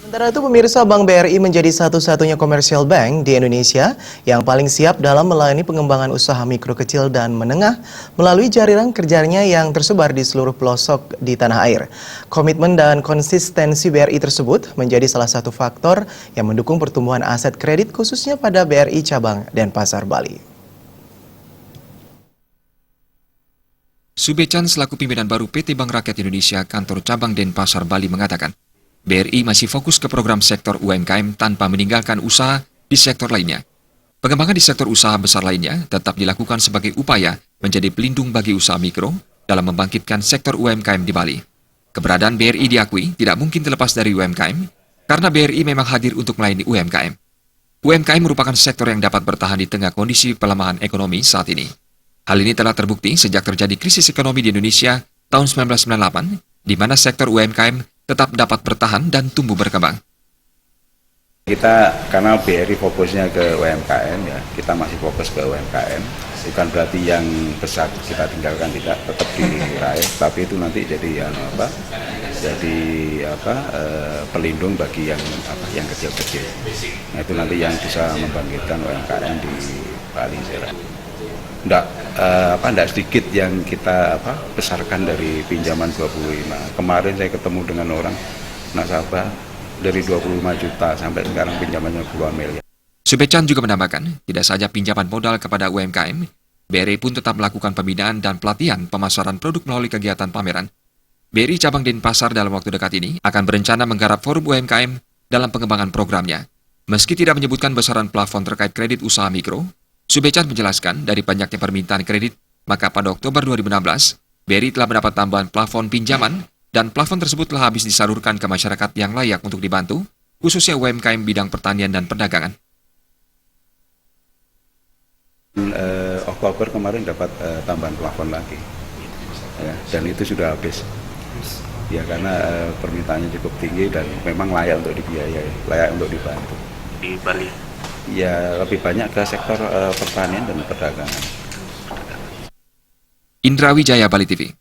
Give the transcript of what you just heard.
Sementara itu pemirsa, Bank BRI menjadi satu-satunya komersial bank di Indonesia yang paling siap dalam melayani pengembangan usaha mikro kecil dan menengah melalui jaringan kerjanya yang tersebar di seluruh pelosok di tanah air. Komitmen dan konsistensi BRI tersebut menjadi salah satu faktor yang mendukung pertumbuhan aset kredit khususnya pada BRI Cabang Denpasar, Bali. Subecan selaku pimpinan baru PT Bank Rakyat Indonesia Kantor Cabang Denpasar, Bali mengatakan, BRI masih fokus ke program sektor UMKM tanpa meninggalkan usaha di sektor lainnya. Pengembangan di sektor usaha besar lainnya tetap dilakukan sebagai upaya menjadi pelindung bagi usaha mikro dalam membangkitkan sektor UMKM di Bali. Keberadaan BRI diakui tidak mungkin terlepas dari UMKM karena BRI memang hadir untuk melayani UMKM. UMKM merupakan sektor yang dapat bertahan di tengah kondisi pelemahan ekonomi saat ini. Hal ini telah terbukti sejak terjadi krisis ekonomi di Indonesia tahun 1998, di mana sektor UMKM tetap dapat bertahan dan tumbuh berkembang. Kita karena BRI fokusnya ke UMKM ya, kita masih fokus ke UMKM. Bukan berarti yang besar kita tinggalkan, tidak, tetap diraih, tapi itu nanti jadi pelindung bagi yang kecil-kecil. Nah, itu nanti yang bisa membangkitkan UMKM di Bali. Enggak sedikit yang kita besarkan dari pinjaman 25. Kemarin saya ketemu dengan orang nasabah dari 25 juta sampai sekarang pinjamannya puluhan miliar. Subecan juga menambahkan, tidak saja pinjaman modal kepada UMKM, BRI pun tetap melakukan pembinaan dan pelatihan pemasaran produk melalui kegiatan pameran. BRI Cabang Denpasar dalam waktu dekat ini akan berencana menggarap forum UMKM dalam pengembangan programnya. Meski tidak menyebutkan besaran plafon terkait kredit usaha mikro, Subecan menjelaskan dari banyaknya permintaan kredit, maka pada Oktober 2016, BRI telah mendapat tambahan plafon pinjaman dan plafon tersebut telah habis disalurkan ke masyarakat yang layak untuk dibantu, khususnya UMKM bidang pertanian dan perdagangan. Oktober kemarin dapat tambahan plafon lagi, ya, dan itu sudah habis. Ya karena permintaannya cukup tinggi dan memang layak untuk dibiayai, layak untuk dibantu. Di Bali? Ya lebih banyak ke sektor pertanian dan perdagangan. Indra Wijaya, Bali TV.